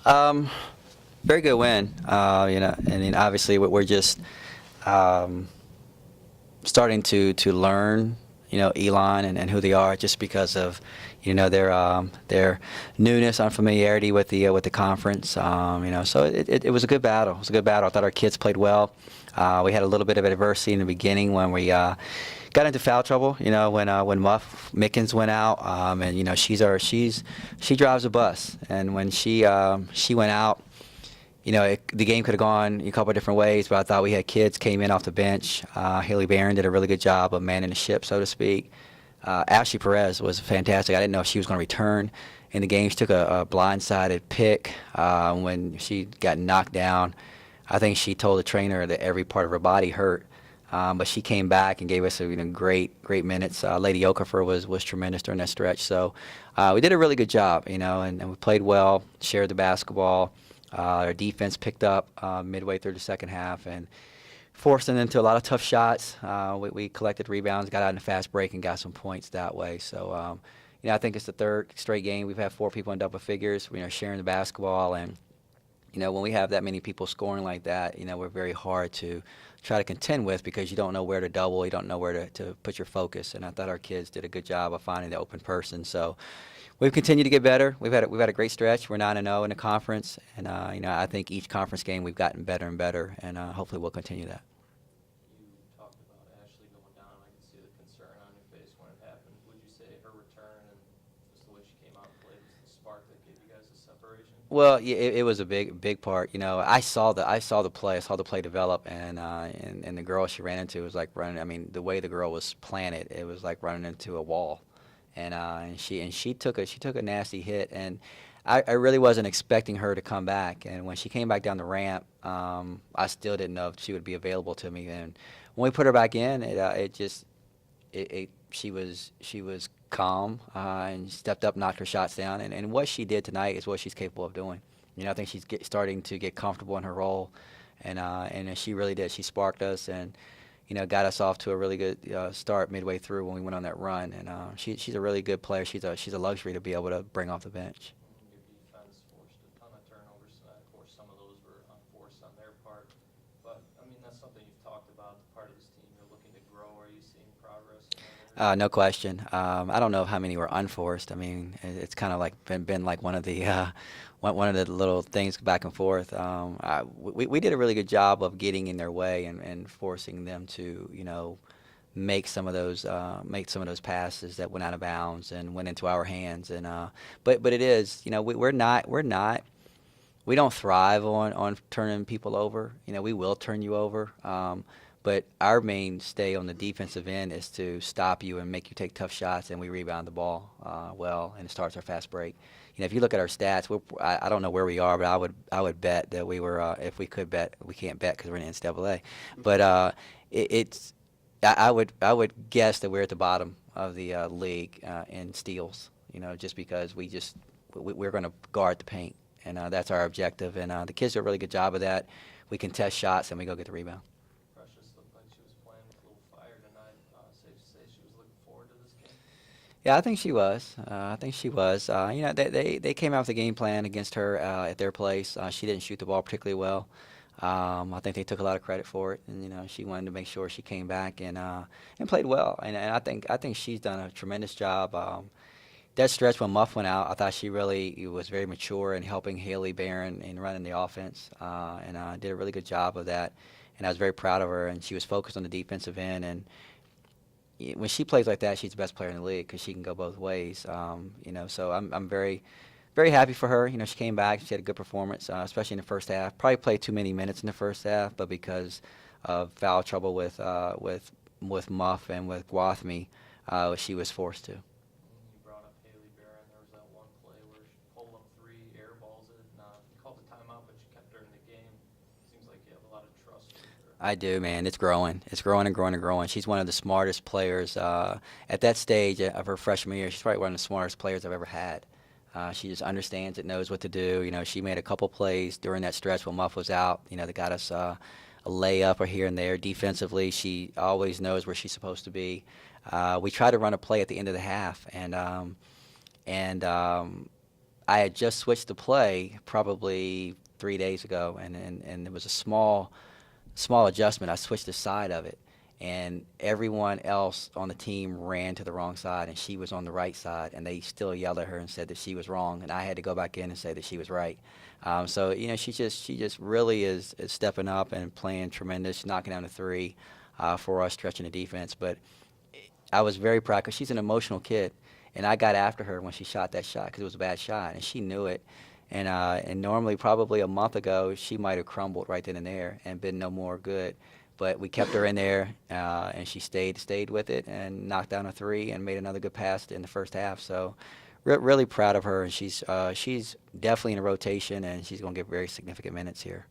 Um, Very good win. I mean, obviously we're just um, starting to learn, Elon and who they are, just because of, their newness, unfamiliarity with the conference. So it was a good battle. It was a good battle. I thought our kids played well. We had a little bit of adversity in the beginning when we got into foul trouble. When Muff Mickens went out, and she drives a bus, and when she went out, the game could have gone a couple of different ways, but I thought we had kids came in off the bench. Haley Barron did a really good job of manning the ship, so to speak. Ashley Perez was fantastic. I didn't know if she was going to return in the game. She took a blindsided pick when she got knocked down. I think she told the trainer that every part of her body hurt, but she came back and gave us great minutes. Lady Okafor was tremendous during that stretch. So we did a really good job, and we played well, shared the basketball. Our defense picked up midway through the second half and forced them into a lot of tough shots. We collected rebounds, got out in a fast break, and got some points that way. So, I think it's the third straight game we've had 4 people in double figures, sharing the basketball. And, when we have that many people scoring like that, we're very hard to try to contend with because you don't know where to double, you don't know where to put your focus. And I thought our kids did a good job of finding the open person. So we've continued to get better. We've had a great stretch. We're 9-0 in the conference, and I think each conference game we've gotten better and better, and hopefully we'll continue that. You talked about Ashley going down. I can see the concern on your face when it happened. Would you say her return and just the way she came out and played was the spark that gave you guys a separation? Well, yeah, it was a big part. I saw the play develop, and the girl she ran into was like running. I mean, the way the girl was planted, it was like running into a wall. And she took a nasty hit, and I really wasn't expecting her to come back. And when she came back down the ramp, I still didn't know if she would be available to me. And when we put her back in, she was calm, and stepped up, knocked her shots down, and what she did tonight is what she's capable of doing. I think she's starting to get comfortable in her role, and she really did. She sparked us and got us off to a really good start midway through when we went on that run. And she's a really good player. She's a luxury to be able to bring off the bench. Your defense forced a ton of turnovers tonight. Of course, some of those were unforced on their part. But, I mean, that's something you've talked about, part of this team. You're looking to grow. Are you seeing progress in that area? No question. I don't know how many were unforced. I mean, it's kind of like been like one of the little things back and forth. We did a really good job of getting in their way and forcing them to make some of those passes that went out of bounds and went into our hands. And but it is, we don't thrive on turning people over. We will turn you over. But our mainstay on the defensive end is to stop you and make you take tough shots, and we rebound the ball well, and it starts our fast break. If you look at our stats, I don't know where we are, but I would bet that we were, if we could bet, we can't bet because we're in the NCAA, but it's I would guess that we're at the bottom of the league in steals. Just because we're going to guard the paint, and that's our objective, and the kids do a really good job of that. We contest shots and we go get the rebound. Precious looked like she was playing with a little fire tonight. Safe to say she was looking forward to this game? Yeah, I think she was. I think she was. They came out with a game plan against her at their place. She didn't shoot the ball particularly well. I think they took a lot of credit for it, and she wanted to make sure she came back and played well. And I think she's done a tremendous job. That stretch when Muff went out, I thought she really was very mature in helping Haley Barron in running the offense, and did a really good job of that. And I was very proud of her. And she was focused on the defensive end. And when she plays like that, she's the best player in the league because she can go both ways. So I'm very, very happy for her. She came back. She had a good performance, especially in the first half. Probably played too many minutes in the first half, but because of foul trouble with Muff and with Gwathmey, she was forced to. You brought up Haley Barron. There was that one play where she pulled up 3, airballs it, and you called the timeout, but you kept her in the game. Seems like you have a lot of trust with her. I do, man. It's growing. It's growing and growing and growing. She's one of the smartest players at that stage of her freshman year. She's probably one of the smartest players I've ever had. She just understands it, knows what to do. She made a couple plays during that stretch when Muff was out, that got us a layup or here and there. Defensively, she always knows where she's supposed to be. We try to run a play at the end of the half, and I had just switched to play probably 3 days ago, and it was a small adjustment. I switched the side of it, and everyone else on the team ran to the wrong side, and she was on the right side, and they still yelled at her and said that she was wrong, and I had to go back in and say that she was right. So she just really is stepping up and playing tremendous, knocking down the three for us, stretching the defense. But I was very proud because she's an emotional kid, and I got after her when she shot that shot because it was a bad shot, and she knew it. And normally, probably a month ago, she might have crumbled right then and there and been no more good. But we kept her in there, and she stayed with it and knocked down a three and made another good pass in the first half. So, really proud of her, and she's definitely in a rotation, and she's going to get very significant minutes here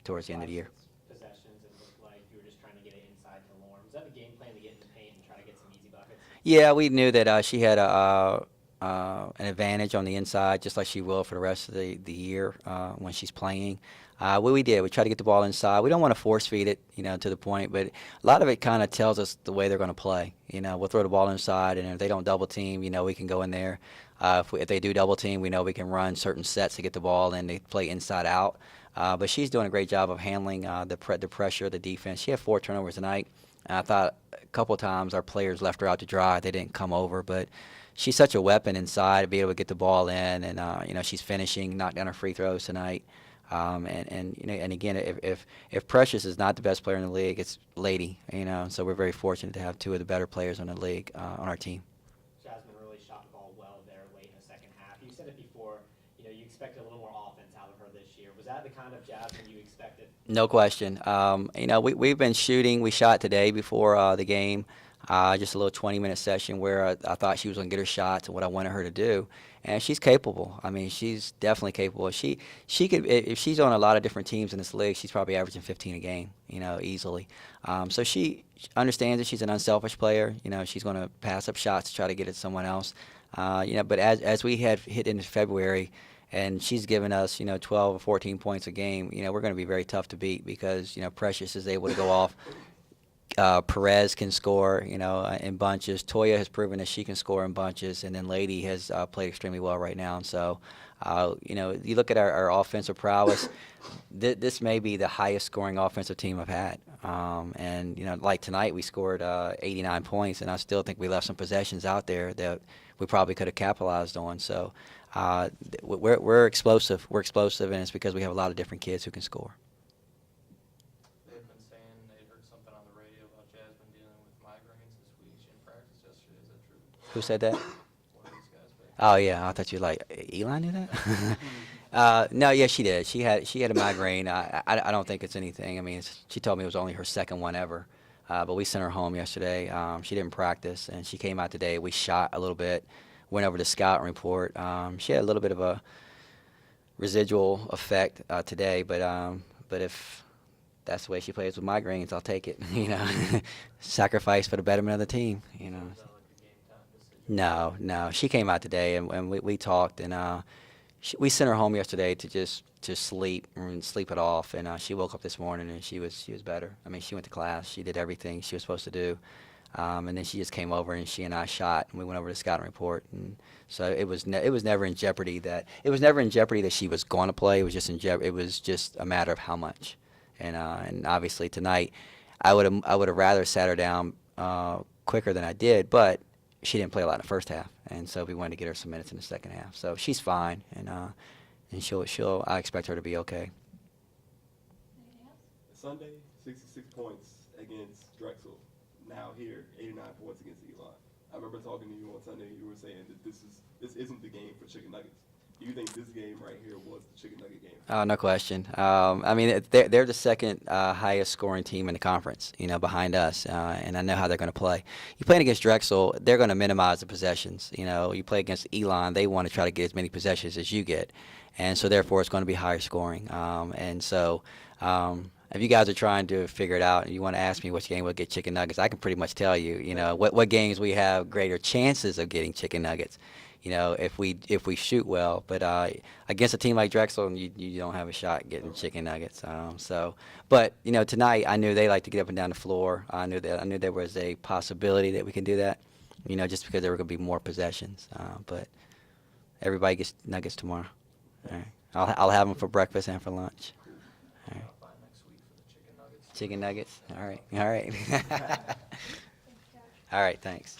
towards the end of the year. Possessions, it looked like you were just trying to get it inside to Lauren. Was that the game plan to get in the paint and try to get some easy buckets? Yeah, we knew that she had an advantage on the inside, just like she will for the rest of the year when she's playing. What we did, we tried to get the ball inside. We don't want to force feed it, to the point, but a lot of it kind of tells us the way they're going to play. We'll throw the ball inside, and if they don't double team, we can go in there. If they do double team, we know we can run certain sets to get the ball, and they play inside out. But she's doing a great job of handling the pressure, the defense. She had 4 turnovers tonight. And I thought a couple of times our players left her out to dry. They didn't come over, but she's such a weapon inside to be able to get the ball in, and she's finishing, knocked down her free throws tonight. And again, if Precious is not the best player in the league, it's Lady. So we're very fortunate to have 2 of the better players on the league on our team. Jasmine really shot the ball well there late in the second half. You said it before, you expected a little more offense out of her this year. Was that the kind of Jasmine you expected? No question. We've been shooting. We shot today before the game, just a little 20-minute session where I thought she was going to get her shots and what I wanted her to do. And she's capable. I mean, she's definitely capable. She could, if she's on a lot of different teams in this league, she's probably averaging 15 a game, easily. So she understands that she's an unselfish player. She's going to pass up shots to try to get it to someone else. But as we had hit into February, and she's given us, 12 or 14 points a game, we're going to be very tough to beat because, Precious is able to go off. Perez can score, in bunches. Toya has proven that she can score in bunches, and then Lady has played extremely well right now. And so, you look at our offensive prowess. This may be the highest scoring offensive team I've had. And like tonight, we scored 89 points, and I still think we left some possessions out there that we probably could have capitalized on. So, we're explosive. We're explosive, and it's because we have a lot of different kids who can score. They've been saying they heard something on the radio about Jasmine dealing with migraines this week. She didn't practice yesterday. Is that true? Who said that? One of these guys back Oh yeah, I thought you like Elon knew that. No, yeah, she did. She had a migraine. I don't think it's anything. I mean, she told me it was only her second one ever. But we sent her home yesterday. She didn't practice, and she came out today. We shot a little bit, went over the scouting report. She had a little bit of a residual effect today, but if that's the way she plays with migraines, I'll take it. Sacrifice for the betterment of the team. Was that like a game time decision? No. She came out today, and we talked, and we sent her home yesterday to sleep and sleep it off. And she woke up this morning, and she was better. I mean, she went to class. She did everything she was supposed to do. And then she just came over, and she and I shot, and we went over the scouting report. And so it was never in jeopardy that she was going to play. It was just it was just a matter of how much. And obviously tonight, I would have rather sat her down quicker than I did, but she didn't play a lot in the first half, and so we wanted to get her some minutes in the second half. So she's fine, and I expect her to be okay. Anything else? Sunday, 66 points against Drexel. Now here, 89 points against Elon. I remember talking to you on Sunday. You were saying that this isn't the game for chicken nuggets. Do you think this game right here was the chicken nugget game? No question. I mean, they're the second highest scoring team in the conference, behind us, and I know how they're going to play. You playing against Drexel, they're going to minimize the possessions. You play against Elon, they want to try to get as many possessions as you get, and so therefore it's going to be higher scoring. And so if you guys are trying to figure it out and you want to ask me which game will get chicken nuggets, I can pretty much tell you, what games we have greater chances of getting chicken nuggets. If we shoot well, but against a team like Drexel, you don't have a shot getting chicken nuggets. But tonight I knew they like to get up and down the floor. I knew there was a possibility that we can do that. Just because there were going to be more possessions. But everybody gets nuggets tomorrow. All right. I'll have them for breakfast and for lunch. All right. By next week for the chicken nuggets. Chicken nuggets. All right. All right. Thanks, Josh. All right. Thanks.